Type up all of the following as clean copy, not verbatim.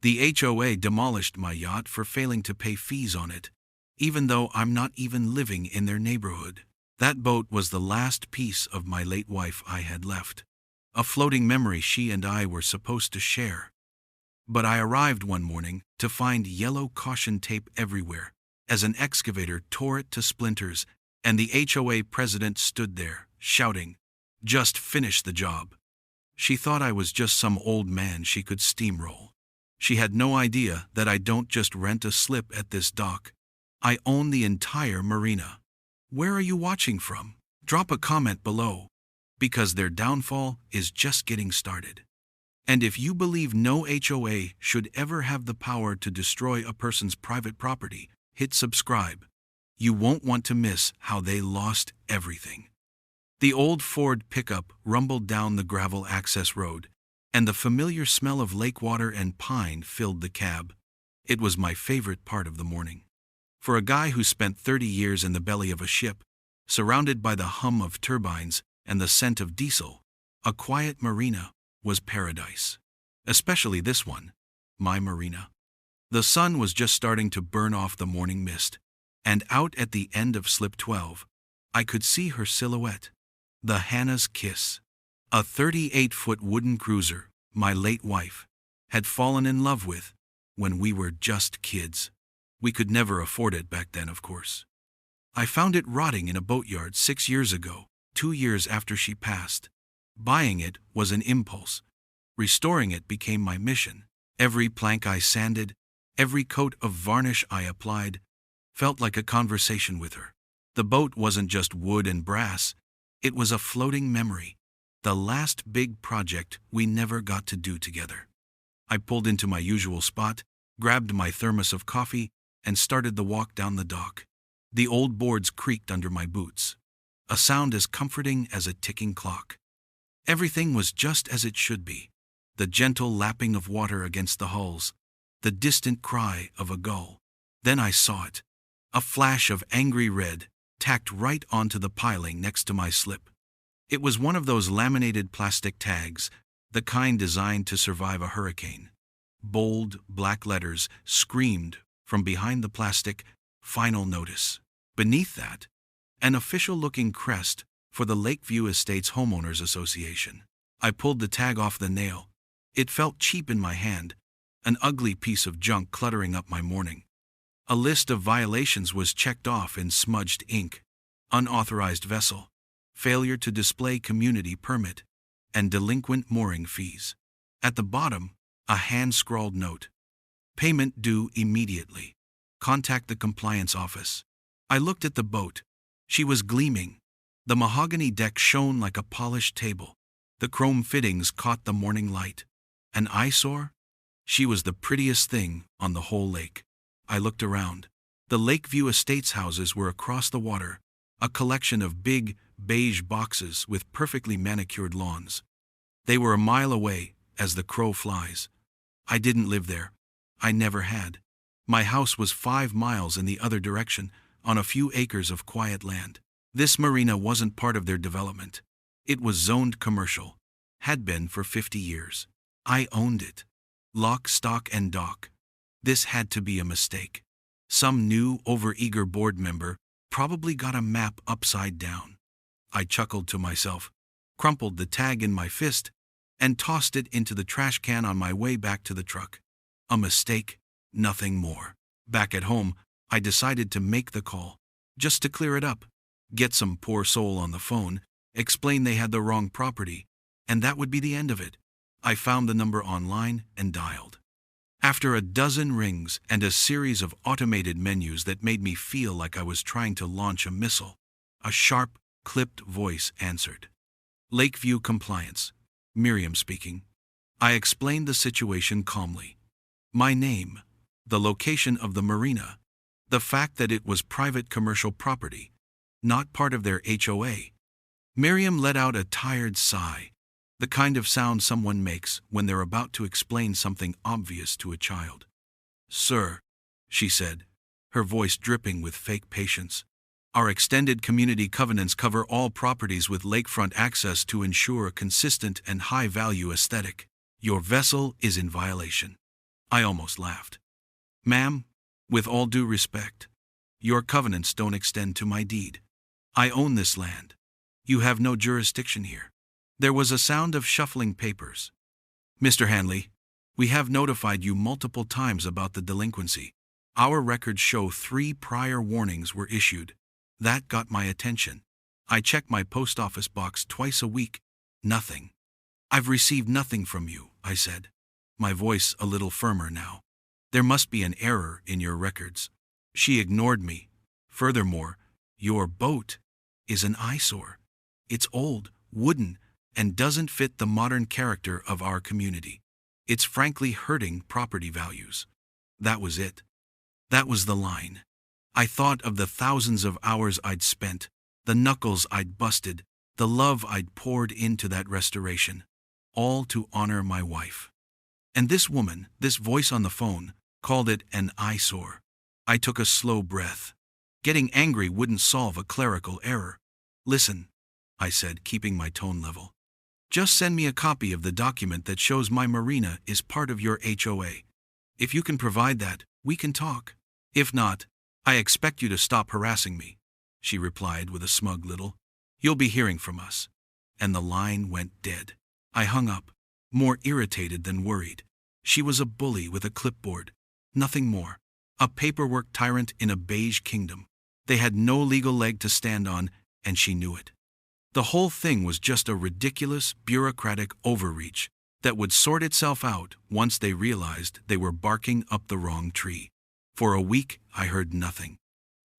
The HOA demolished my yacht for failing to pay fees on it, even though I'm not even living in their neighborhood. That boat was the last piece of my late wife I had left, a floating memory she and I were supposed to share. But I arrived one morning to find yellow caution tape everywhere, as an excavator tore it to splinters, and the HOA president stood there, shouting, "Just finish the job." She thought I was just some old man she could steamroll. She had no idea that I don't just rent a slip at this dock. I own the entire marina. Where are you watching from? Drop a comment below, because their downfall is just getting started. And if you believe no HOA should ever have the power to destroy a person's private property, hit subscribe. You won't want to miss how they lost everything. The old Ford pickup rumbled down the gravel access road, and the familiar smell of lake water and pine filled the cab. It was my favorite part of the morning. For a guy who spent 30 years in the belly of a ship, surrounded by the hum of turbines and the scent of diesel, a quiet marina was paradise. Especially this one, my marina. The sun was just starting to burn off the morning mist, and out at the end of slip 12, I could see her silhouette. The Hannah's Kiss. A 38-foot wooden cruiser my late wife had fallen in love with when we were just kids. We could never afford it back then, of course. I found it rotting in a boatyard 6 years ago, 2 years after she passed. Buying it was an impulse. Restoring it became my mission. Every plank I sanded, every coat of varnish I applied, felt like a conversation with her. The boat wasn't just wood and brass, it was a floating memory. The last big project we never got to do together. I pulled into my usual spot, grabbed my thermos of coffee, and started the walk down the dock. The old boards creaked under my boots, a sound as comforting as a ticking clock. Everything was just as it should be. The gentle lapping of water against the hulls, the distant cry of a gull. Then I saw it, a flash of angry red, tacked right onto the piling next to my slip. It was one of those laminated plastic tags, the kind designed to survive a hurricane. Bold, black letters screamed from behind the plastic, "Final Notice." Beneath that, an official-looking crest for the Lakeview Estates Homeowners Association. I pulled the tag off the nail. It felt cheap in my hand, an ugly piece of junk cluttering up my morning. A list of violations was checked off in smudged ink: unauthorized vessel, failure to display community permit, and delinquent mooring fees. At the bottom, a hand-scrawled note: payment due immediately. Contact the compliance office. I looked at the boat. She was gleaming. The mahogany deck shone like a polished table. The chrome fittings caught the morning light. An eyesore? She was the prettiest thing on the whole lake. I looked around. The Lakeview Estates houses were across the water, a collection of big, beige boxes with perfectly manicured lawns. They were a mile away, as the crow flies. I didn't live there. I never had. My house was 5 miles in the other direction, on a few acres of quiet land. This marina wasn't part of their development. It was zoned commercial. Had been for 50 years. I owned it. Lock, stock, and dock. This had to be a mistake. Some new, overeager board member probably got a map upside down. I chuckled to myself, crumpled the tag in my fist, and tossed it into the trash can on my way back to the truck. A mistake, nothing more. Back at home, I decided to make the call, just to clear it up. Get some poor soul on the phone, explain they had the wrong property, and that would be the end of it. I found the number online and dialed. After a dozen rings and a series of automated menus that made me feel like I was trying to launch a missile, a sharp, clipped voice answered. Lakeview Compliance. Miriam speaking. I explained the situation calmly. My name, the location of the marina, the fact that it was private commercial property, not part of their HOA. Miriam let out a tired sigh, the kind of sound someone makes when they're about to explain something obvious to a child. Sir, she said, her voice dripping with fake patience, our extended community covenants cover all properties with lakefront access to ensure a consistent and high-value aesthetic. Your vessel is in violation. I almost laughed. Ma'am, with all due respect, your covenants don't extend to my deed. I own this land. You have no jurisdiction here. There was a sound of shuffling papers. Mr. Hanley, we have notified you multiple times about the delinquency. Our records show 3 prior warnings were issued. That got my attention. I check my post office box twice a week. Nothing. I've received nothing from you, I said, my voice a little firmer now. There must be an error in your records. She ignored me. Furthermore, your boat is an eyesore. It's old, wooden, and doesn't fit the modern character of our community. It's frankly hurting property values. That was it. That was the line. I thought of the thousands of hours I'd spent, the knuckles I'd busted, the love I'd poured into that restoration, all to honor my wife. And this woman, this voice on the phone, called it an eyesore. I took a slow breath. Getting angry wouldn't solve a clerical error. Listen, I said, keeping my tone level. Just send me a copy of the document that shows my Marina is part of your HOA. If you can provide that, we can talk. If not, I expect you to stop harassing me, she replied with a smug little. You'll be hearing from us. And the line went dead. I hung up, more irritated than worried. She was a bully with a clipboard. Nothing more. A paperwork tyrant in a beige kingdom. They had no legal leg to stand on, and she knew it. The whole thing was just a ridiculous, bureaucratic overreach that would sort itself out once they realized they were barking up the wrong tree. For a week, I heard nothing.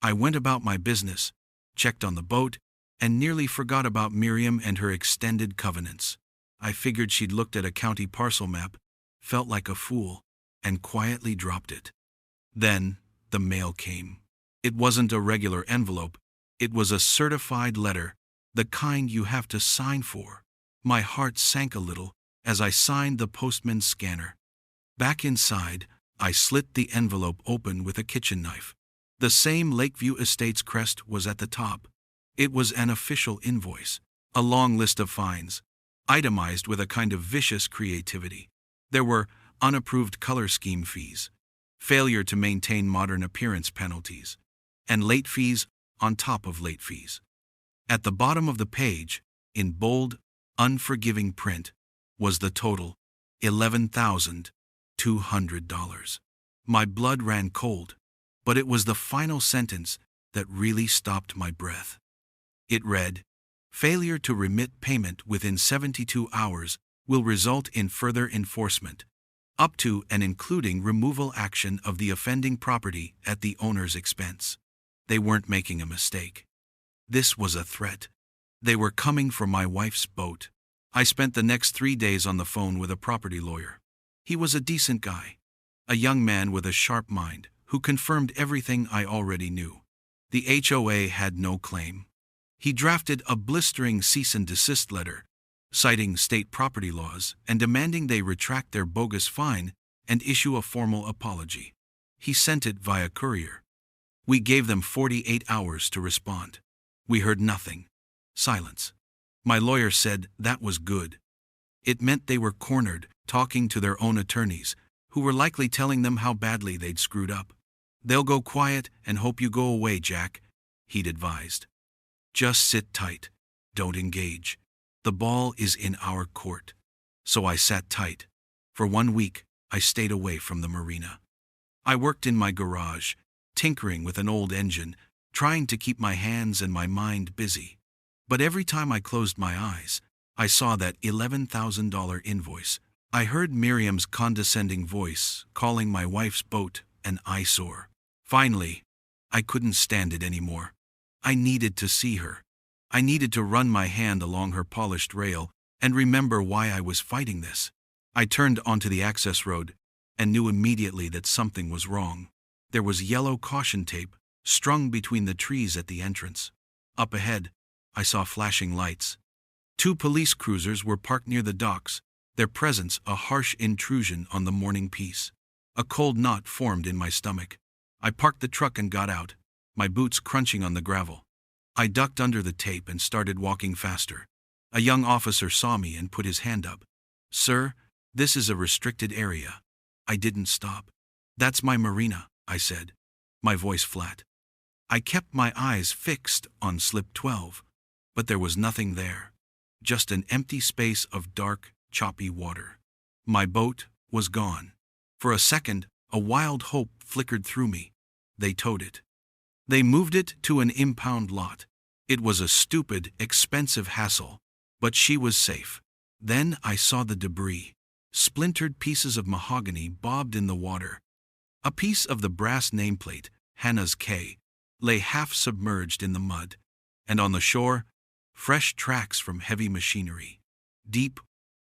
I went about my business, checked on the boat, and nearly forgot about Miriam and her extended covenants. I figured she'd looked at a county parcel map, felt like a fool, and quietly dropped it. Then, the mail came. It wasn't a regular envelope. It was a certified letter, the kind you have to sign for. My heart sank a little as I signed the postman's scanner. Back inside, I slit the envelope open with a kitchen knife. The same Lakeview Estates crest was at the top. It was an official invoice, a long list of fines, itemized with a kind of vicious creativity. There were unapproved color scheme fees, failure to maintain modern appearance penalties, and late fees on top of late fees. At the bottom of the page, in bold, unforgiving print, was the total, $11,200. My blood ran cold, but it was the final sentence that really stopped my breath. It read, "Failure to remit payment within 72 hours will result in further enforcement, up to and including removal action of the offending property at the owner's expense." They weren't making a mistake. This was a threat. They were coming for my wife's boat. I spent the next 3 days on the phone with a property lawyer. He was a decent guy, a young man with a sharp mind, who confirmed everything I already knew. The HOA had no claim. He drafted a blistering cease and desist letter, citing state property laws and demanding they retract their bogus fine and issue a formal apology. He sent it via courier. We gave them 48 hours to respond. We heard nothing. Silence. My lawyer said that was good. It meant they were cornered, talking to their own attorneys, who were likely telling them how badly they'd screwed up. "They'll go quiet and hope you go away, Jack," he'd advised. "Just sit tight. Don't engage. The ball is in our court." So I sat tight. For 1 week, I stayed away from the marina. I worked in my garage, tinkering with an old engine, trying to keep my hands and my mind busy. But every time I closed my eyes, I saw that $11,000 invoice. I heard Miriam's condescending voice calling my wife's boat an eyesore. Finally, I couldn't stand it anymore. I needed to see her. I needed to run my hand along her polished rail and remember why I was fighting this. I turned onto the access road and knew immediately that something was wrong. There was yellow caution tape strung between the trees at the entrance. Up ahead, I saw flashing lights. 2 police cruisers were parked near the docks, their presence a harsh intrusion on the morning peace. A cold knot formed in my stomach. I parked the truck and got out, my boots crunching on the gravel. I ducked under the tape and started walking faster. A young officer saw me and put his hand up. "Sir, this is a restricted area." I didn't stop. "That's my Marina," I said, my voice flat. I kept my eyes fixed on slip 12, but there was nothing there. Just an empty space of dark, choppy water. My boat was gone. For a second, a wild hope flickered through me. They towed it. They moved it to an impound lot. It was a stupid, expensive hassle, but she was safe. Then I saw the debris. Splintered pieces of mahogany bobbed in the water. A piece of the brass nameplate, Hannah's K, lay half submerged in the mud, and on the shore, fresh tracks from heavy machinery. Deep,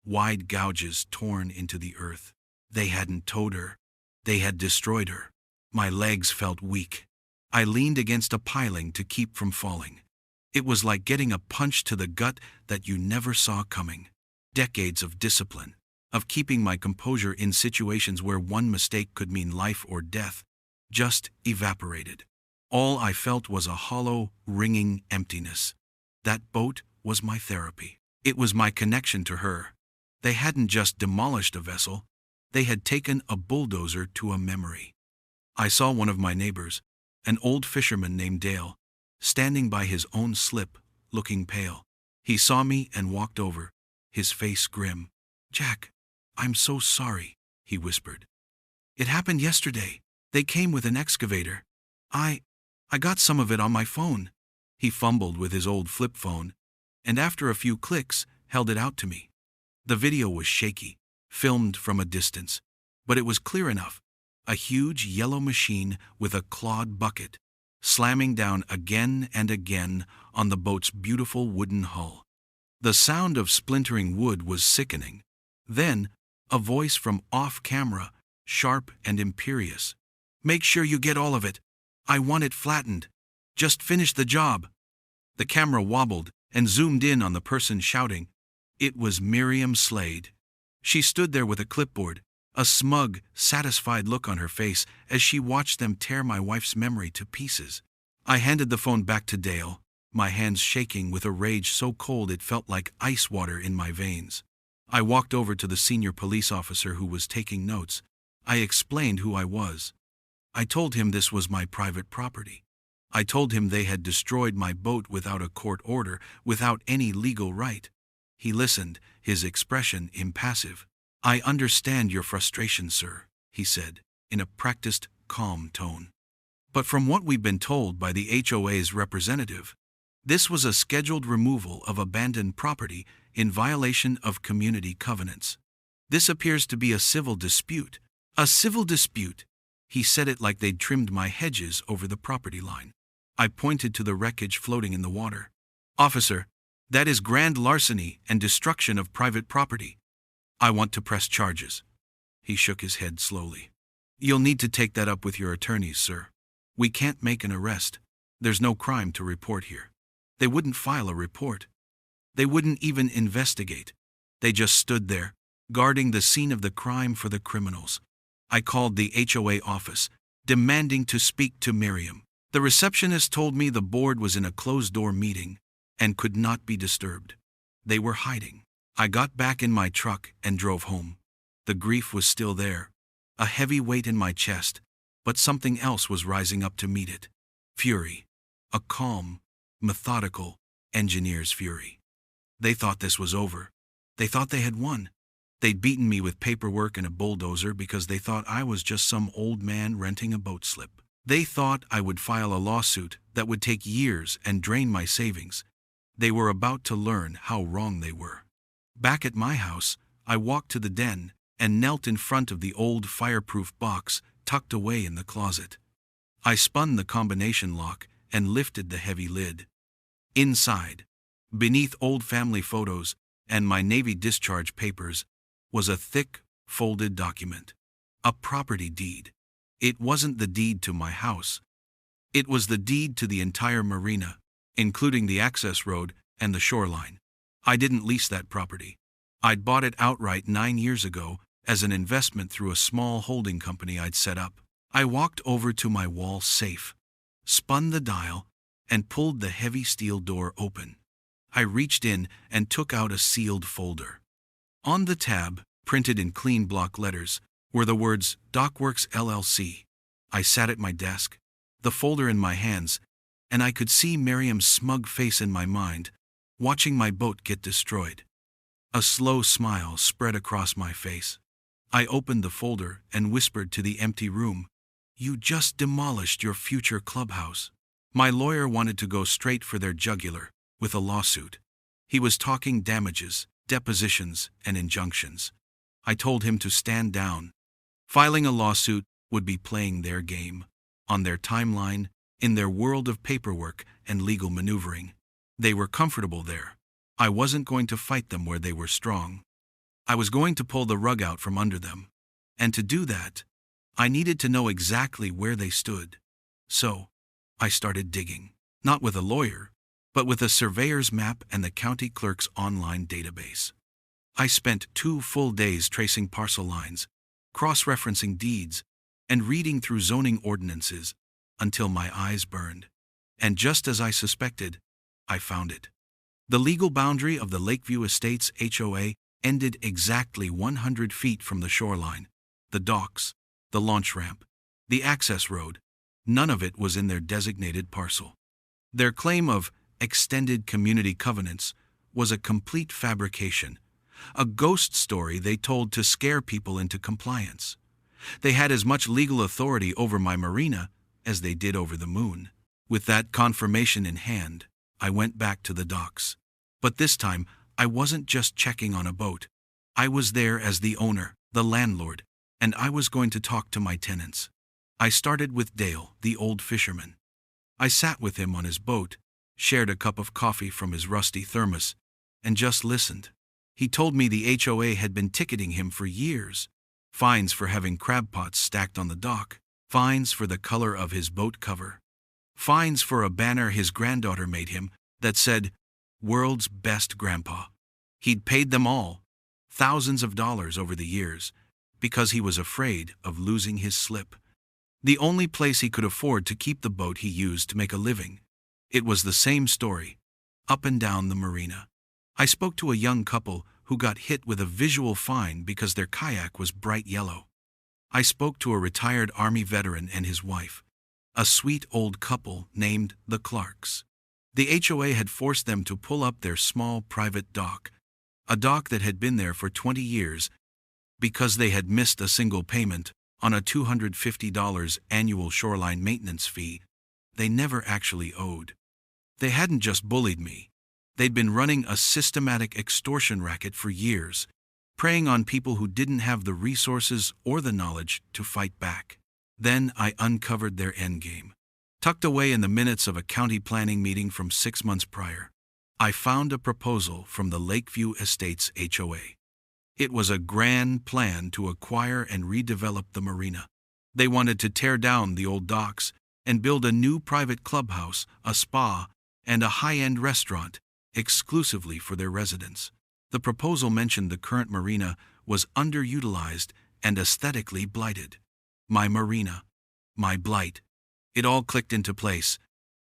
wide gouges torn into the earth. They hadn't towed her. They had destroyed her. My legs felt weak. I leaned against a piling to keep from falling. It was like getting a punch to the gut that you never saw coming. Decades of discipline, of keeping my composure in situations where one mistake could mean life or death, just evaporated. All I felt was a hollow, ringing emptiness. That boat was my therapy. It was my connection to her. They hadn't just demolished a vessel, they had taken a bulldozer to a memory. I saw one of my neighbors, an old fisherman named Dale, standing by his own slip, looking pale. He saw me and walked over, his face grim. "Jack, I'm so sorry," he whispered. "It happened yesterday. They came with an excavator. I got some of it on my phone." He fumbled with his old flip phone, and after a few clicks, held it out to me. The video was shaky, filmed from a distance, but it was clear enough. A huge yellow machine with a clawed bucket, slamming down again and again on the boat's beautiful wooden hull. The sound of splintering wood was sickening. Then, a voice from off-camera, sharp and imperious. "Make sure you get all of it. I want it flattened. Just finish the job." The camera wobbled and zoomed in on the person shouting. It was Miriam Slade. She stood there with a clipboard, a smug, satisfied look on her face as she watched them tear my wife's memory to pieces. I handed the phone back to Dale, my hands shaking with a rage so cold it felt like ice water in my veins. I walked over to the senior police officer who was taking notes. I explained who I was. I told him this was my private property. I told him they had destroyed my boat without a court order, without any legal right. He listened, his expression impassive. "I understand your frustration, sir," he said, in a practiced, calm tone. "But from what we've been told by the HOA's representative, this was a scheduled removal of abandoned property in violation of community covenants. This appears to be a civil dispute." "A civil dispute?" He said it like they'd trimmed my hedges over the property line. I pointed to the wreckage floating in the water. "Officer, that is grand larceny and destruction of private property. I want to press charges." He shook his head slowly. "You'll need to take that up with your attorneys, sir. We can't make an arrest. There's no crime to report here." They wouldn't file a report. They wouldn't even investigate. They just stood there, guarding the scene of the crime for the criminals. I called the HOA office, demanding to speak to Miriam. The receptionist told me the board was in a closed-door meeting and could not be disturbed. They were hiding. I got back in my truck and drove home. The grief was still there, a heavy weight in my chest, but something else was rising up to meet it. Fury. A calm, methodical engineer's fury. They thought this was over. They thought they had won. They'd beaten me with paperwork and a bulldozer because they thought I was just some old man renting a boat slip. They thought I would file a lawsuit that would take years and drain my savings. They were about to learn how wrong they were. Back at my house, I walked to the den and knelt in front of the old fireproof box tucked away in the closet. I spun the combination lock and lifted the heavy lid. Inside, beneath old family photos and my Navy discharge papers, was a thick, folded document. A property deed. It wasn't the deed to my house. It was the deed to the entire marina, including the access road and the shoreline. I didn't lease that property. I'd bought it outright 9 years ago as an investment through a small holding company I'd set up. I walked over to my wall safe, spun the dial, and pulled the heavy steel door open. I reached in and took out a sealed folder. On the tab, printed in clean block letters, were the words Dockworks LLC. I sat at my desk, the folder in my hands, and I could see Miriam's smug face in my mind, watching my boat get destroyed. A slow smile spread across my face. I opened the folder and whispered to the empty room, "You just demolished your future clubhouse." My lawyer wanted to go straight for their jugular, with a lawsuit. He was talking damages, depositions, and injunctions. I told him to stand down. Filing a lawsuit would be playing their game, on their timeline, in their world of paperwork and legal maneuvering. They were comfortable there. I wasn't going to fight them where they were strong. I was going to pull the rug out from under them. And to do that, I needed to know exactly where they stood. So, I started digging, not with a lawyer, but with a surveyor's map and the county clerk's online database. I spent 2 full days tracing parcel lines, cross-referencing deeds, and reading through zoning ordinances until my eyes burned. And just as I suspected, I found it. The legal boundary of the Lakeview Estates HOA ended exactly 100 feet from the shoreline. The docks, the launch ramp, the access road, none of it was in their designated parcel. Their claim of extended community covenants was a complete fabrication, a ghost story they told to scare people into compliance. They had as much legal authority over my marina as they did over the moon. With that confirmation in hand, I went back to the docks. But this time, I wasn't just checking on a boat. I was there as the owner, the landlord, and I was going to talk to my tenants. I started with Dale, the old fisherman. I sat with him on his boat, shared a cup of coffee from his rusty thermos, and just listened. He told me the HOA had been ticketing him for years. Fines for having crab pots stacked on the dock, fines for the color of his boat cover, fines for a banner his granddaughter made him that said, "World's Best Grandpa." He'd paid them all, thousands of dollars over the years, because he was afraid of losing his slip. The only place he could afford to keep the boat he used to make a living. It was the same story, up and down the marina. I spoke to a young couple who got hit with a visual fine because their kayak was bright yellow. I spoke to a retired Army veteran and his wife, a sweet old couple named the Clarks. The HOA had forced them to pull up their small private dock, a dock that had been there for 20 years, because they had missed a single payment on a $250 annual shoreline maintenance fee they never actually owed. They hadn't just bullied me. They'd been running a systematic extortion racket for years, preying on people who didn't have the resources or the knowledge to fight back. Then I uncovered their endgame. Tucked away in the minutes of a county planning meeting from 6 months prior, I found a proposal from the Lakeview Estates HOA. It was a grand plan to acquire and redevelop the marina. They wanted to tear down the old docks and build a new private clubhouse, a spa, and a high-end restaurant, exclusively for their residents. The proposal mentioned the current marina was underutilized and aesthetically blighted. My marina, my blight. It all clicked into place.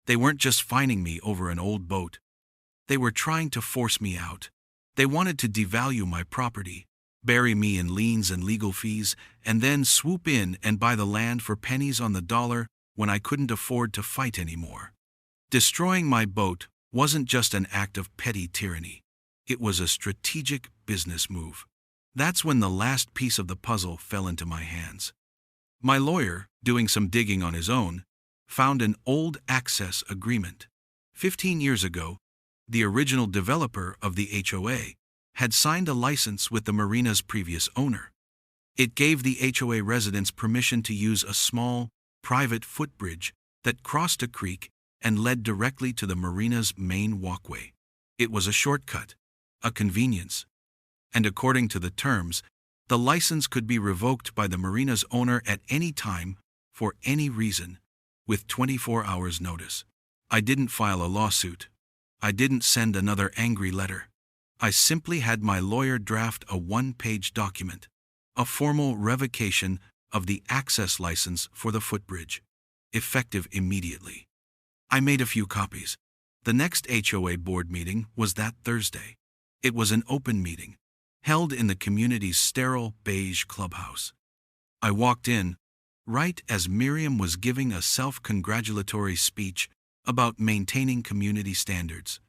They weren't just fining me over an old boat. They were trying to force me out. They wanted to devalue my property, bury me in liens and legal fees, and then swoop in and buy the land for pennies on the dollar when I couldn't afford to fight anymore. Destroying my boat wasn't just an act of petty tyranny. It was a strategic business move. That's when the last piece of the puzzle fell into my hands. My lawyer, doing some digging on his own, found an old access agreement. 15 years ago, the original developer of the HOA had signed a license with the marina's previous owner. It gave the HOA residents permission to use a small, private footbridge that crossed a creek and led directly to the marina's main walkway. It was a shortcut, a convenience. And according to the terms, the license could be revoked by the marina's owner at any time, for any reason, with 24 hours notice. I didn't file a lawsuit. I didn't send another angry letter. I simply had my lawyer draft a 1-page document, a formal revocation of the access license for the footbridge, effective immediately. I made a few copies. The next HOA board meeting was that Thursday. It was an open meeting, held in the community's sterile beige clubhouse. I walked in, right as Miriam was giving a self-congratulatory speech about maintaining community standards.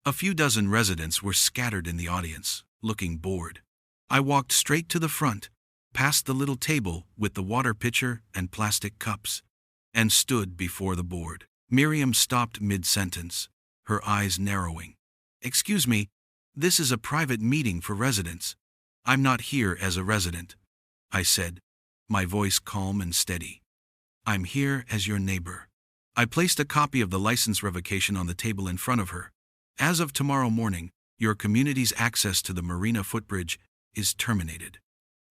A few dozen residents were scattered in the audience, looking bored. I walked straight to the front, past the little table with the water pitcher and plastic cups, and stood before the board. Miriam stopped mid-sentence, her eyes narrowing. "Excuse me, this is a private meeting for residents. I'm not here as a resident," I said, my voice calm and steady. "I'm here as your neighbor." I placed a copy of the license revocation on the table in front of her. "As of tomorrow morning, your community's access to the Marina footbridge is terminated.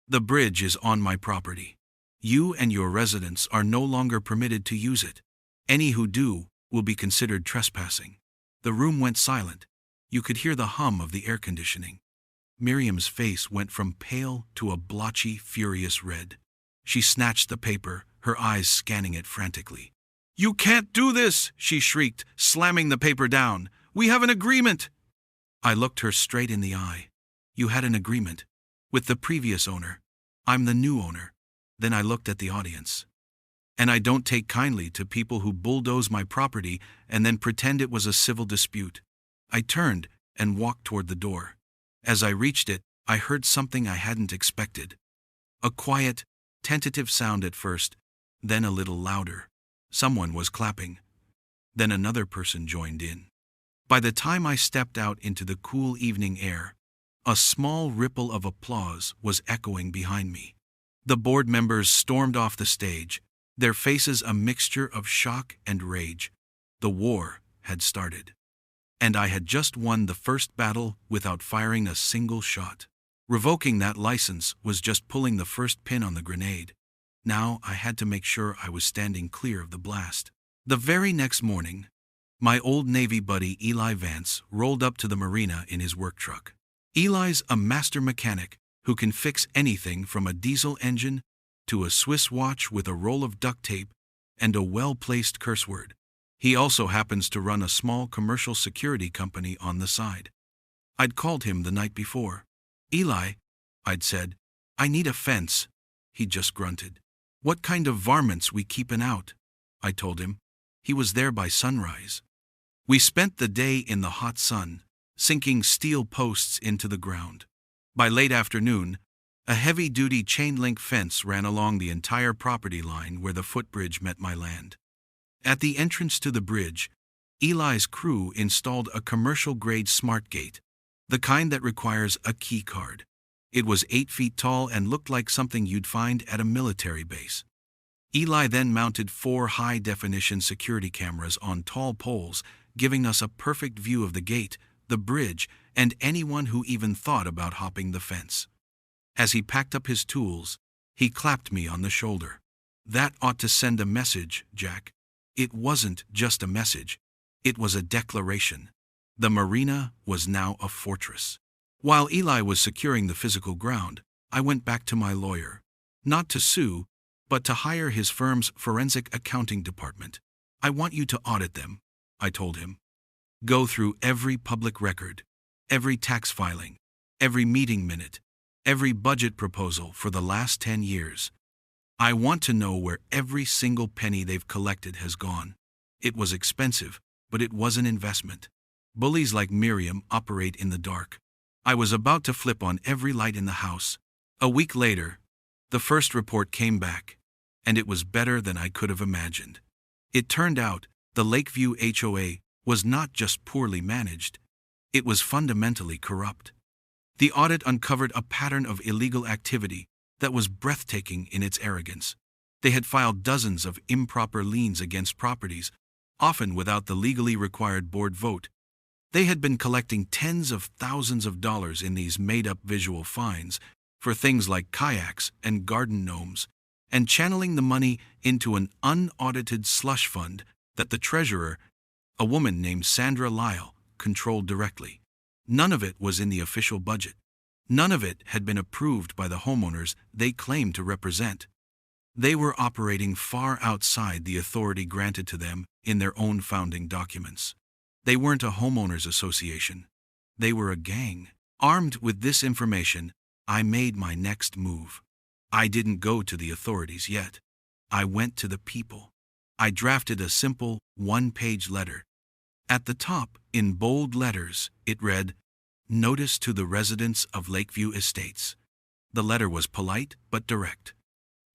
The bridge is on my property. You and your residents are no longer permitted to use it. Any who do will be considered trespassing." The room went silent. You could hear the hum of the air conditioning. Miriam's face went from pale to a blotchy, furious red. She snatched the paper, her eyes scanning it frantically. "You can't do this!" she shrieked, slamming the paper down. "We have an agreement!" I looked her straight in the eye. "You had an agreement with the previous owner. I'm the new owner." Then I looked at the audience. "And I don't take kindly to people who bulldoze my property and then pretend it was a civil dispute." I turned and walked toward the door. As I reached it, I heard something I hadn't expected. A quiet, tentative sound at first, then a little louder. Someone was clapping. Then another person joined in. By the time I stepped out into the cool evening air, a small ripple of applause was echoing behind me. The board members stormed off the stage, their faces a mixture of shock and rage. The war had started. And I had just won the first battle without firing a single shot. Revoking that license was just pulling the first pin on the grenade. Now I had to make sure I was standing clear of the blast. The very next morning, my old Navy buddy Eli Vance rolled up to the Marina in his work truck. Eli's a master mechanic who can fix anything from a diesel engine to a Swiss watch with a roll of duct tape and a well-placed curse word. He also happens to run a small commercial security company on the side. I'd called him the night before. "Eli," I'd said, "I need a fence." He just grunted. "What kind of varmints we keepin' out?" I told him. He was there by sunrise. We spent the day in the hot sun, sinking steel posts into the ground. By late afternoon, a heavy-duty chain-link fence ran along the entire property line where the footbridge met my land. At the entrance to the bridge, Eli's crew installed a commercial-grade smart gate, the kind that requires a key card. It was 8 feet tall and looked like something you'd find at a military base. Eli then mounted 4 high-definition security cameras on tall poles, giving us a perfect view of the gate, the bridge, and anyone who even thought about hopping the fence. As he packed up his tools, he clapped me on the shoulder. "That ought to send a message, Jack." It wasn't just a message. It was a declaration. The Marina was now a fortress. While Eli was securing the physical ground, I went back to my lawyer. Not to sue, but to hire his firm's forensic accounting department. "I want you to audit them," I told him. "Go through every public record, every tax filing, every meeting minute, every budget proposal for the last 10 years. I want to know where every single penny they've collected has gone." It was expensive, but it was an investment. Bullies like Miriam operate in the dark. I was about to flip on every light in the house. A week later, the first report came back, and it was better than I could have imagined. It turned out the Lakeview HOA was not just poorly managed, it was fundamentally corrupt. The audit uncovered a pattern of illegal activity that was breathtaking in its arrogance. They had filed dozens of improper liens against properties, often without the legally required board vote. They had been collecting tens of thousands of dollars in these made-up visual fines for things like kayaks and garden gnomes, and channeling the money into an unaudited slush fund that the treasurer, a woman named Sandra Lyle, controlled directly. None of it was in the official budget. None of it had been approved by the homeowners they claimed to represent. They were operating far outside the authority granted to them in their own founding documents. They weren't a homeowners association. They were a gang. Armed with this information, I made my next move. I didn't go to the authorities yet. I went to the people. I drafted a simple, one-page letter. At the top, in bold letters, it read, "Notice to the residents of Lakeview Estates." The letter was polite but direct.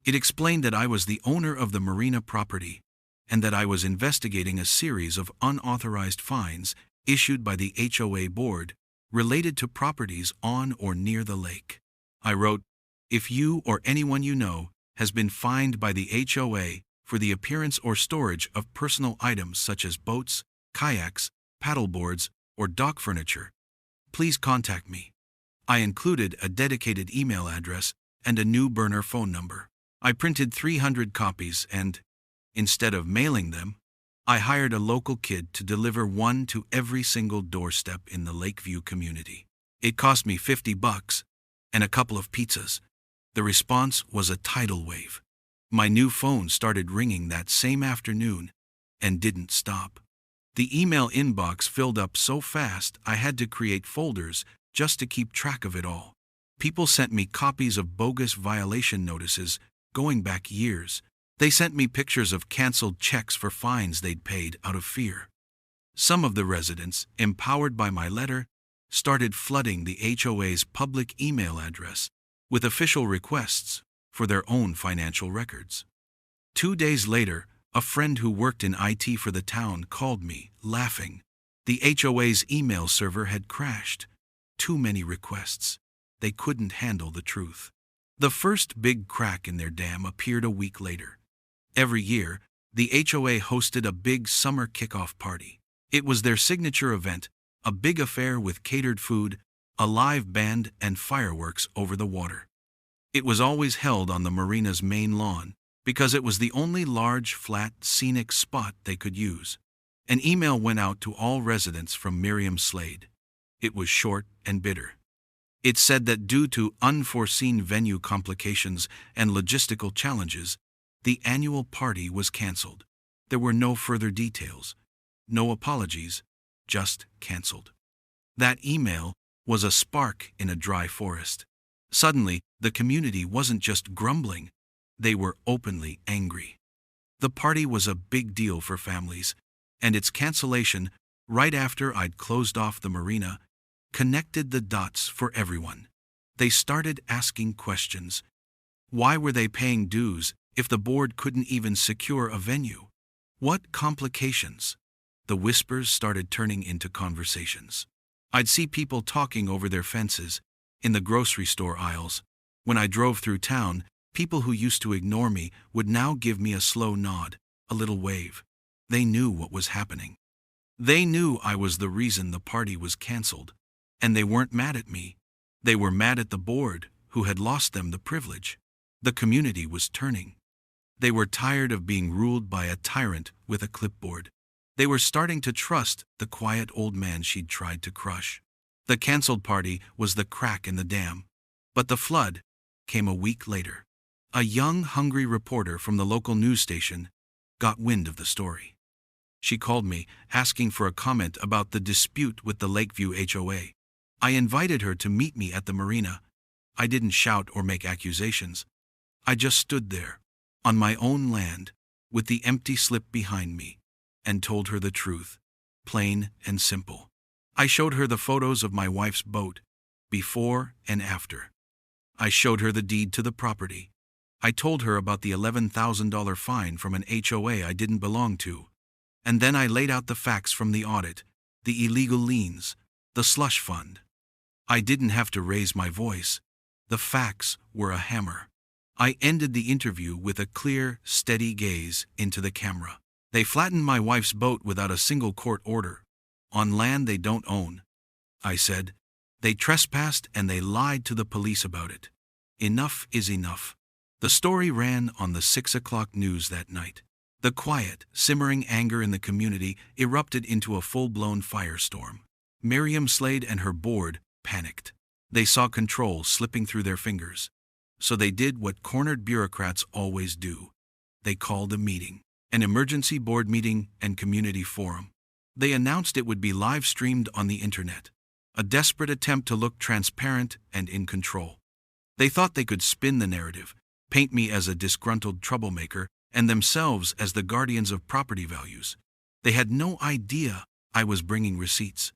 It explained that I was the owner of the Marina property and that I was investigating a series of unauthorized fines issued by the HOA board related to properties on or near the lake. I wrote, "If you or anyone you know has been fined by the HOA for the appearance or storage of personal items such as boats, kayaks, paddleboards, or dock furniture, please contact me." I included a dedicated email address and a new burner phone number. I printed 300 copies and, instead of mailing them, I hired a local kid to deliver one to every single doorstep in the Lakeview community. It cost me $50 and a couple of pizzas. The response was a tidal wave. My new phone started ringing that same afternoon and didn't stop. The email inbox filled up so fast I had to create folders just to keep track of it all. People sent me copies of bogus violation notices going back years. They sent me pictures of canceled checks for fines they'd paid out of fear. Some of the residents, empowered by my letter, started flooding the HOA's public email address with official requests for their own financial records. 2 days later, a friend who worked in IT for the town called me, laughing. The HOA's email server had crashed. Too many requests. They couldn't handle the truth. The first big crack in their dam appeared a week later. Every year, the HOA hosted a big summer kickoff party. It was their signature event, a big affair with catered food, a live band, and fireworks over the water. It was always held on the Marina's main lawn, because it was the only large, flat, scenic spot they could use. An email went out to all residents from Miriam Slade. It was short and bitter. It said that due to unforeseen venue complications and logistical challenges, the annual party was canceled. There were no further details, no apologies, just canceled. That email was a spark in a dry forest. Suddenly, the community wasn't just grumbling, they were openly angry. The party was a big deal for families, and its cancellation, right after I'd closed off the marina, connected the dots for everyone. They started asking questions. Why were they paying dues if the board couldn't even secure a venue? What complications? The whispers started turning into conversations. I'd see people talking over their fences, in the grocery store aisles. When I drove through town, people who used to ignore me would now give me a slow nod, a little wave. They knew what was happening. They knew I was the reason the party was canceled. And they weren't mad at me. They were mad at the board, who had lost them the privilege. The community was turning. They were tired of being ruled by a tyrant with a clipboard. They were starting to trust the quiet old man she'd tried to crush. The canceled party was the crack in the dam. But the flood came a week later. A young, hungry reporter from the local news station got wind of the story. She called me, asking for a comment about the dispute with the Lakeview HOA. I invited her to meet me at the marina. I didn't shout or make accusations. I just stood there, on my own land, with the empty slip behind me, and told her the truth, plain and simple. I showed her the photos of my wife's boat, before and after. I showed her the deed to the property. I told her about the $11,000 fine from an HOA I didn't belong to. And then I laid out the facts from the audit, the illegal liens, the slush fund. I didn't have to raise my voice. The facts were a hammer. I ended the interview with a clear, steady gaze into the camera. They flattened my wife's boat without a single court order, on land they don't own. I said, they trespassed and they lied to the police about it. Enough is enough. The story ran on the 6 o'clock news that night. The quiet, simmering anger in the community erupted into a full-blown firestorm. Miriam Slade and her board panicked. They saw control slipping through their fingers. So they did what cornered bureaucrats always do. They called a meeting, an emergency board meeting and community forum. They announced it would be live-streamed on the internet, a desperate attempt to look transparent and in control. They thought they could spin the narrative, paint me as a disgruntled troublemaker, and themselves as the guardians of property values. They had no idea I was bringing receipts.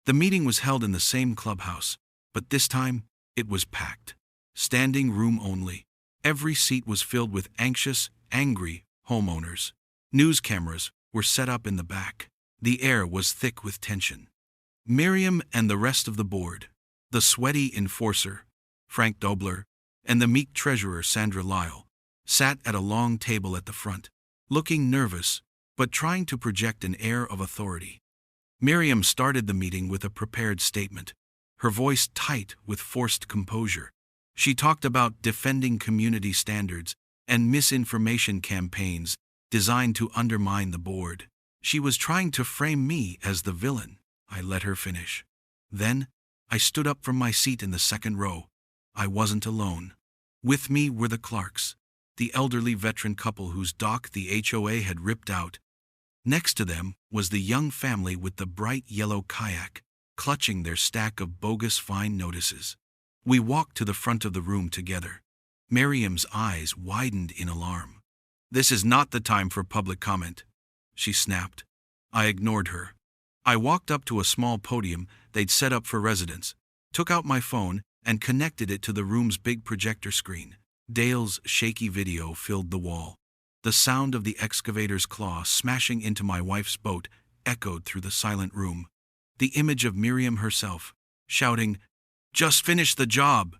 The meeting was held in the same clubhouse, but this time it was packed. Standing room only. Every seat was filled with anxious, angry homeowners. News cameras were set up in the back. The air was thick with tension. Miriam and the rest of the board, the sweaty enforcer, Frank Dobler, and the meek treasurer, Sandra Lyle, sat at a long table at the front, looking nervous, but trying to project an air of authority. Miriam started the meeting with a prepared statement, her voice tight with forced composure. She talked about defending community standards and misinformation campaigns designed to undermine the board. She was trying to frame me as the villain. I let her finish. Then, I stood up from my seat in the second row. I wasn't alone. With me were the Clarks, the elderly veteran couple whose dock the HOA had ripped out. Next to them was the young family with the bright yellow kayak, clutching their stack of bogus fine notices. We walked to the front of the room together. Miriam's eyes widened in alarm. "This is not the time for public comment," she snapped. I ignored her. I walked up to a small podium they'd set up for residents, took out my phone, and connected it to the room's big projector screen. Dale's shaky video filled the wall. The sound of the excavator's claw smashing into my wife's boat echoed through the silent room. The image of Miriam herself, shouting, "Just finish the job,"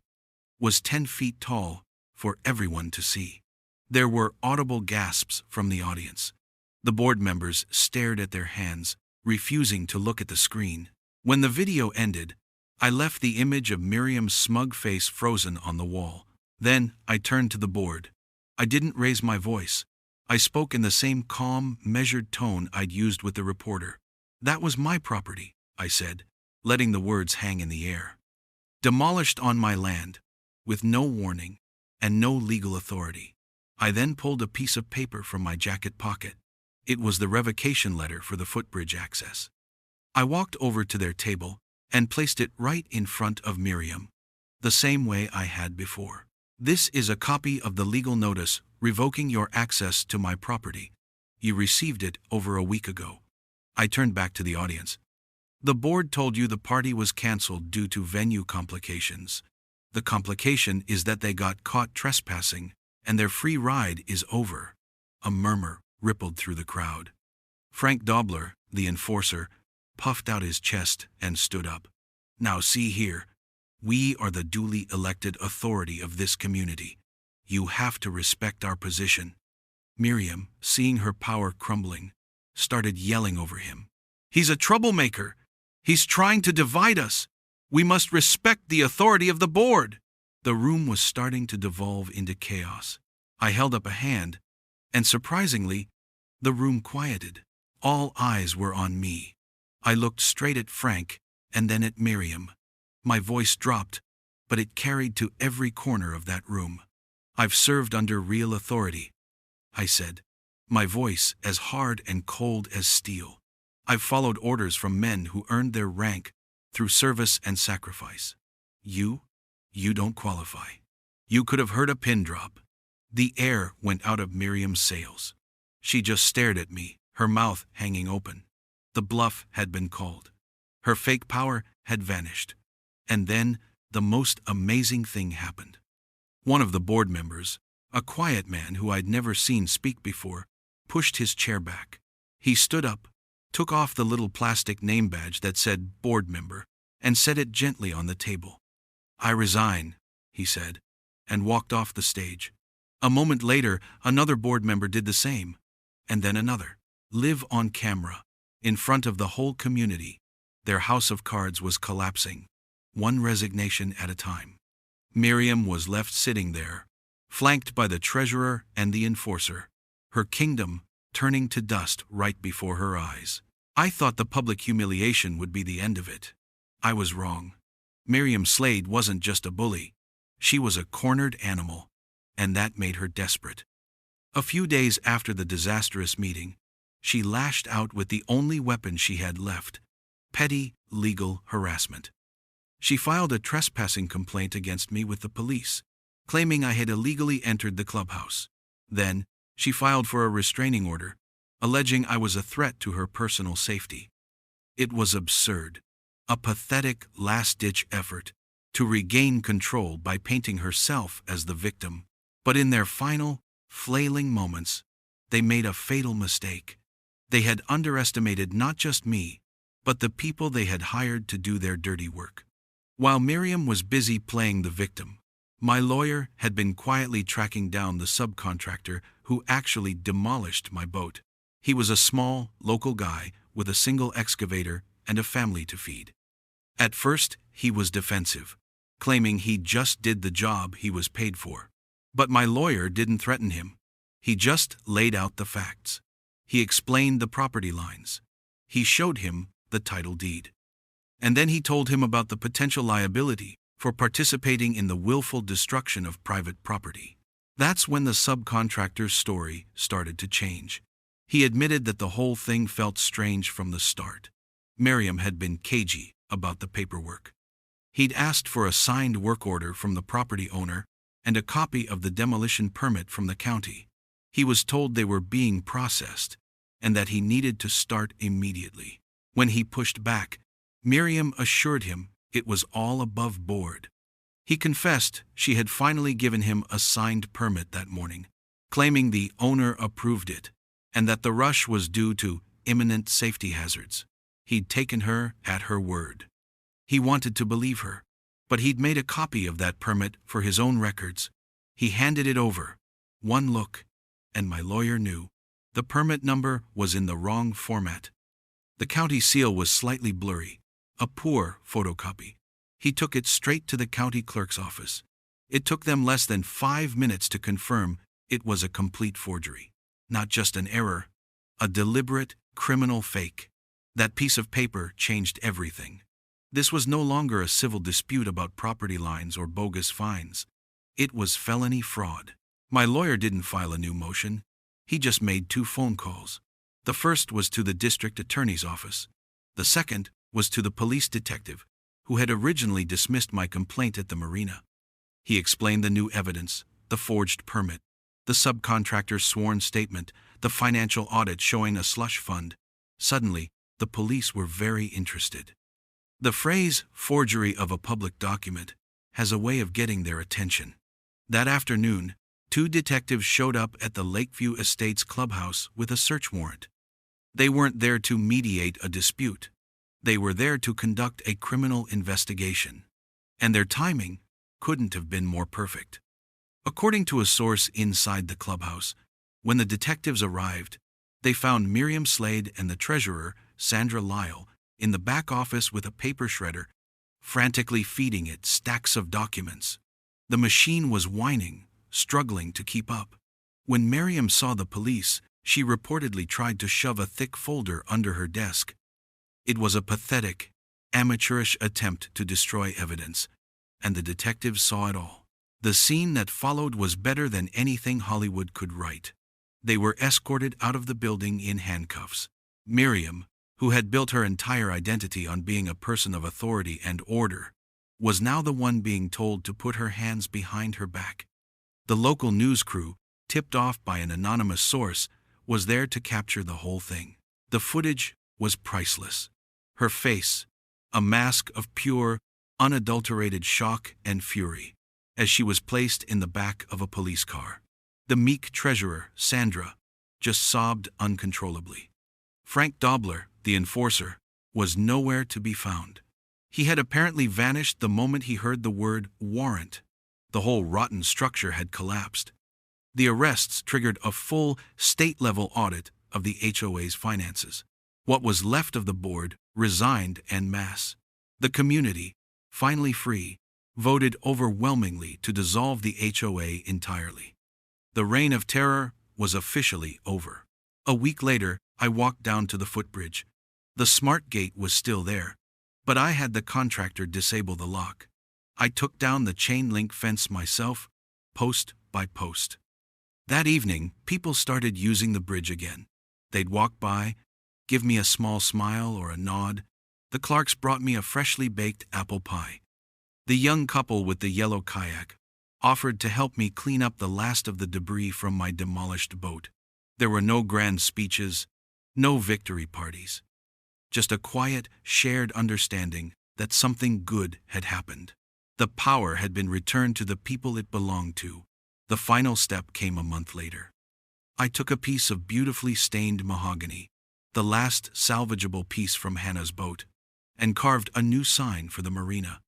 was 10 feet tall for everyone to see. There were audible gasps from the audience. The board members stared at their hands, refusing to look at the screen. When the video ended, I left the image of Miriam's smug face frozen on the wall. Then I turned to the board. I didn't raise my voice. I spoke in the same calm, measured tone I'd used with the reporter. "That was my property," I said, letting the words hang in the air. "Demolished on my land, with no warning and no legal authority." I then pulled a piece of paper from my jacket pocket. It was the revocation letter for the footbridge access. I walked over to their table and placed it right in front of Miriam, the same way I had before. "This is a copy of the legal notice revoking your access to my property. You received it over a week ago." I turned back to the audience. "The board told you the party was canceled due to venue complications. The complication is that they got caught trespassing, and their free ride is over." A murmur rippled through the crowd. Frank Dobler, the enforcer, puffed out his chest and stood up. "Now see here. We are the duly elected authority of this community. You have to respect our position." Miriam, seeing her power crumbling, started yelling over him. "He's a troublemaker. He's trying to divide us. We must respect the authority of the board." The room was starting to devolve into chaos. I held up a hand, and surprisingly, the room quieted. All eyes were on me. I looked straight at Frank, and then at Miriam. My voice dropped, but it carried to every corner of that room. "I've served under real authority," I said, my voice as hard and cold as steel. "I've followed orders from men who earned their rank through service and sacrifice. You don't qualify. You could have heard a pin drop." The air went out of Miriam's sails. She just stared at me, her mouth hanging open. The bluff had been called. Her fake power had vanished. And then, the most amazing thing happened. One of the board members, a quiet man who I'd never seen speak before, pushed his chair back. He stood up, took off the little plastic name badge that said board member, and set it gently on the table. "I resign," he said, and walked off the stage. A moment later, another board member did the same, and then another. Live on camera, in front of the whole community, their house of cards was collapsing, one resignation at a time. Miriam was left sitting there, flanked by the treasurer and the enforcer, her kingdom turning to dust right before her eyes. I thought the public humiliation would be the end of it. I was wrong. Miriam Slade wasn't just a bully. She was a cornered animal, and that made her desperate. A few days after the disastrous meeting, she lashed out with the only weapon she had left: petty legal harassment. She filed a trespassing complaint against me with the police, claiming I had illegally entered the clubhouse. Then, she filed for a restraining order, alleging I was a threat to her personal safety. It was absurd, a pathetic last-ditch effort to regain control by painting herself as the victim. But in their final, flailing moments, they made a fatal mistake. They had underestimated not just me, but the people they had hired to do their dirty work. While Miriam was busy playing the victim, my lawyer had been quietly tracking down the subcontractor who actually demolished my boat. He was a small, local guy with a single excavator and a family to feed. At first, he was defensive, claiming he just did the job he was paid for. But my lawyer didn't threaten him. He just laid out the facts. He explained the property lines. He showed him the title deed. And then he told him about the potential liability for participating in the willful destruction of private property. That's when the subcontractor's story started to change. He admitted that the whole thing felt strange from the start. Miriam had been cagey about the paperwork. He'd asked for a signed work order from the property owner and a copy of the demolition permit from the county. He was told they were being processed and that he needed to start immediately. When he pushed back, Miriam assured him it was all above board. He confessed she had finally given him a signed permit that morning, claiming the owner approved it and that the rush was due to imminent safety hazards. He'd taken her at her word. He wanted to believe her, but he'd made a copy of that permit for his own records. He handed it over. One look, and my lawyer knew. The permit number was in the wrong format. The county seal was slightly blurry, a poor photocopy. He took it straight to the county clerk's office. It took them less than 5 minutes to confirm it was a complete forgery. Not just an error, a deliberate, criminal fake. That piece of paper changed everything. This was no longer a civil dispute about property lines or bogus fines. It was felony fraud. My lawyer didn't file a new motion. He just made 2 phone calls. The first was to the district attorney's office. The second was to the police detective, who had originally dismissed my complaint at the Marina. He explained the new evidence, the forged permit, the subcontractor's sworn statement, the financial audit showing a slush fund. Suddenly, the police were very interested. The phrase, forgery of a public document, has a way of getting their attention. That afternoon, 2 detectives showed up at the Lakeview Estates clubhouse with a search warrant. They weren't there to mediate a dispute. They were there to conduct a criminal investigation. And their timing couldn't have been more perfect. According to a source inside the clubhouse, when the detectives arrived, they found Miriam Slade and the treasurer, Sandra Lyle, in the back office with a paper shredder, frantically feeding it stacks of documents. The machine was whining, struggling to keep up. When Miriam saw the police, she reportedly tried to shove a thick folder under her desk. It was a pathetic, amateurish attempt to destroy evidence, and the detectives saw it all. The scene that followed was better than anything Hollywood could write. They were escorted out of the building in handcuffs. Miriam, who had built her entire identity on being a person of authority and order, was now the one being told to put her hands behind her back. The local news crew, tipped off by an anonymous source, was there to capture the whole thing. The footage was priceless. Her face, a mask of pure, unadulterated shock and fury, as she was placed in the back of a police car. The meek treasurer, Sandra, just sobbed uncontrollably. Frank Dobler, the enforcer, was nowhere to be found. He had apparently vanished the moment he heard the word warrant. The whole rotten structure had collapsed. The arrests triggered a full state-level audit of the HOA's finances. What was left of the board resigned en masse. The community, finally free, voted overwhelmingly to dissolve the HOA entirely. The reign of terror was officially over. A week later, I walked down to the footbridge. The smart gate was still there, but I had the contractor disable the lock. I took down the chain-link fence myself, post by post. That evening, people started using the bridge again. They'd walk by, give me a small smile or a nod. The Clarks brought me a freshly baked apple pie. The young couple with the yellow kayak offered to help me clean up the last of the debris from my demolished boat. There were no grand speeches, no victory parties. Just a quiet, shared understanding that something good had happened. The power had been returned to the people it belonged to. The final step came a month later. I took a piece of beautifully stained mahogany, the last salvageable piece from Hannah's boat, and carved a new sign for the Marina.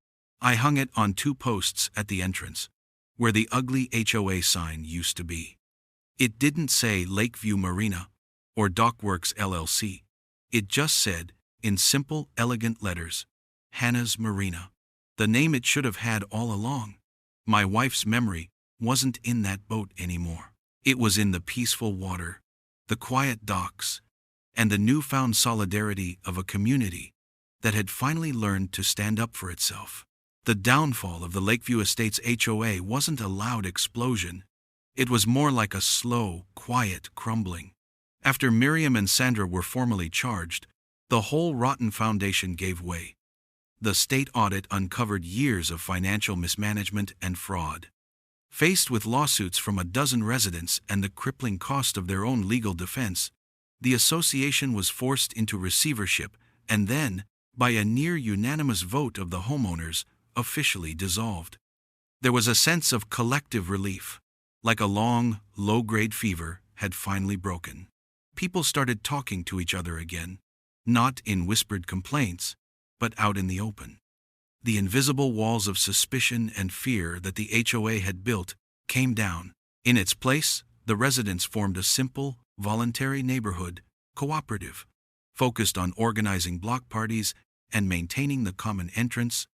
I hung it on 2 posts at the entrance, where the ugly HOA sign used to be. It didn't say Lakeview Marina or Dockworks LLC. It just said, in simple, elegant letters, Hannah's Marina. The name it should have had all along. My wife's memory wasn't in that boat anymore. It was in the peaceful water, the quiet docks, and the newfound solidarity of a community that had finally learned to stand up for itself. The downfall of the Lakeview Estates HOA wasn't a loud explosion. It was more like a slow, quiet crumbling. After Miriam and Sandra were formally charged, the whole rotten foundation gave way. The state audit uncovered years of financial mismanagement and fraud. Faced with lawsuits from a dozen residents and the crippling cost of their own legal defense, the association was forced into receivership and then, by a near-unanimous vote of the homeowners, officially dissolved. There was a sense of collective relief, like a long, low-grade fever had finally broken. People started talking to each other again, not in whispered complaints, but out in the open. The invisible walls of suspicion and fear that the HOA had built came down. In its place, the residents formed a simple, voluntary neighborhood cooperative, focused on organizing block parties and maintaining the common entrance,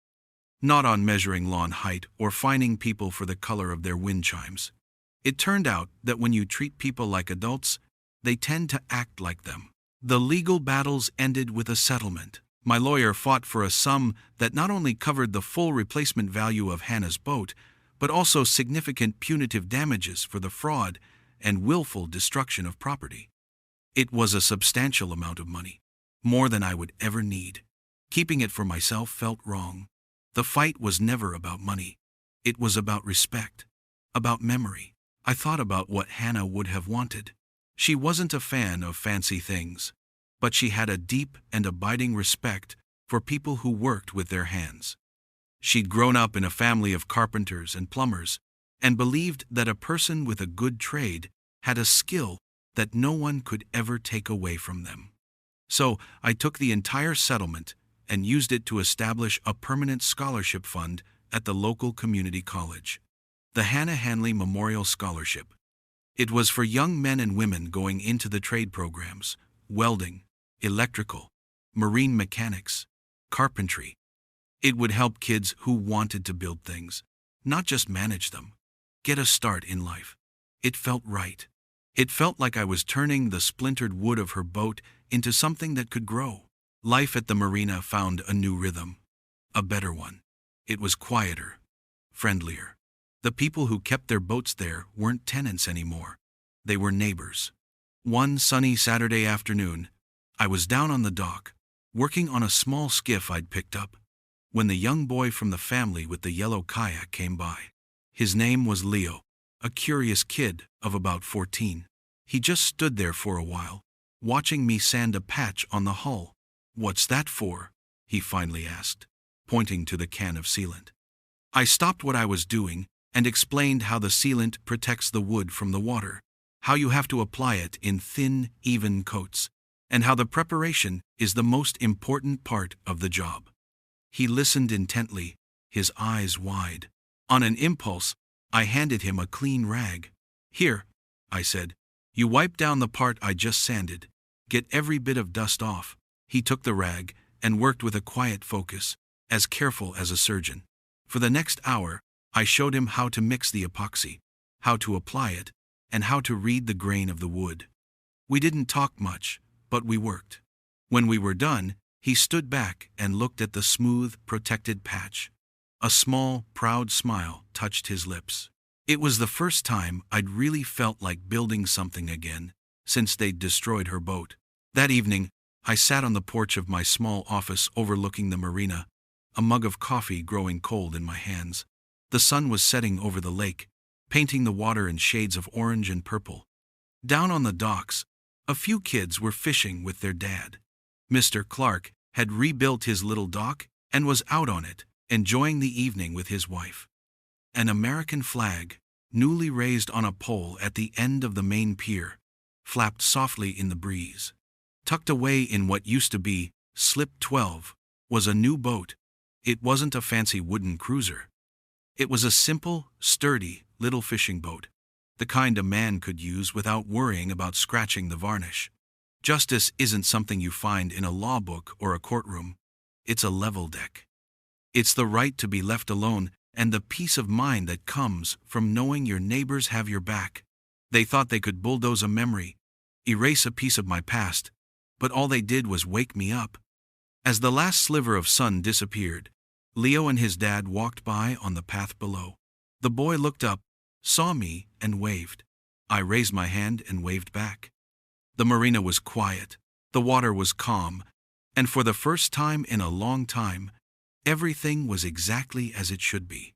not on measuring lawn height or fining people for the color of their wind chimes. It turned out that when you treat people like adults, they tend to act like them. The legal battles ended with a settlement. My lawyer fought for a sum that not only covered the full replacement value of Hannah's boat, but also significant punitive damages for the fraud and willful destruction of property. It was a substantial amount of money, more than I would ever need. Keeping it for myself felt wrong. The fight was never about money. It was about respect, about memory. I thought about what Hannah would have wanted. She wasn't a fan of fancy things, but she had a deep and abiding respect for people who worked with their hands. She'd grown up in a family of carpenters and plumbers, and believed that a person with a good trade had a skill that no one could ever take away from them. So I took the entire settlement and used it to establish a permanent scholarship fund at the local community college, the Hannah Hanley Memorial Scholarship. It was for young men and women going into the trade programs: welding, electrical, marine mechanics, carpentry. It would help kids who wanted to build things, not just manage them, get a start in life. It felt right. It felt like I was turning the splintered wood of her boat into something that could grow. Life at the Marina found a new rhythm, a better one. It was quieter, friendlier. The people who kept their boats there weren't tenants anymore. They were neighbors. One sunny Saturday afternoon, I was down on the dock, working on a small skiff I'd picked up, when the young boy from the family with the yellow kayak came by. His name was Leo, a curious kid of about 14. He just stood there for a while, watching me sand a patch on the hull. "What's that for?" he finally asked, pointing to the can of sealant. I stopped what I was doing and explained how the sealant protects the wood from the water, how you have to apply it in thin, even coats, and how the preparation is the most important part of the job. He listened intently, his eyes wide. On an impulse, I handed him a clean rag. "Here," I said, "you wipe down the part I just sanded. Get every bit of dust off." He took the rag and worked with a quiet focus, as careful as a surgeon. For the next hour, I showed him how to mix the epoxy, how to apply it, and how to read the grain of the wood. We didn't talk much, but we worked. When we were done, he stood back and looked at the smooth, protected patch. A small, proud smile touched his lips. It was the first time I'd really felt like building something again, since they'd destroyed her boat. That evening, I sat on the porch of my small office overlooking the marina, a mug of coffee growing cold in my hands. The sun was setting over the lake, painting the water in shades of orange and purple. Down on the docks, a few kids were fishing with their dad. Mr. Clark had rebuilt his little dock and was out on it, enjoying the evening with his wife. An American flag, newly raised on a pole at the end of the main pier, flapped softly in the breeze. Tucked away in what used to be Slip 12 was a new boat. It wasn't a fancy wooden cruiser. It was a simple, sturdy, little fishing boat, the kind a man could use without worrying about scratching the varnish. Justice isn't something you find in a law book or a courtroom. It's a level deck. It's the right to be left alone and the peace of mind that comes from knowing your neighbors have your back. They thought they could bulldoze a memory, erase a piece of my past, but all they did was wake me up. As the last sliver of sun disappeared, Leo and his dad walked by on the path below. The boy looked up, saw me, and waved. I raised my hand and waved back. The marina was quiet, the water was calm, and for the first time in a long time, everything was exactly as it should be.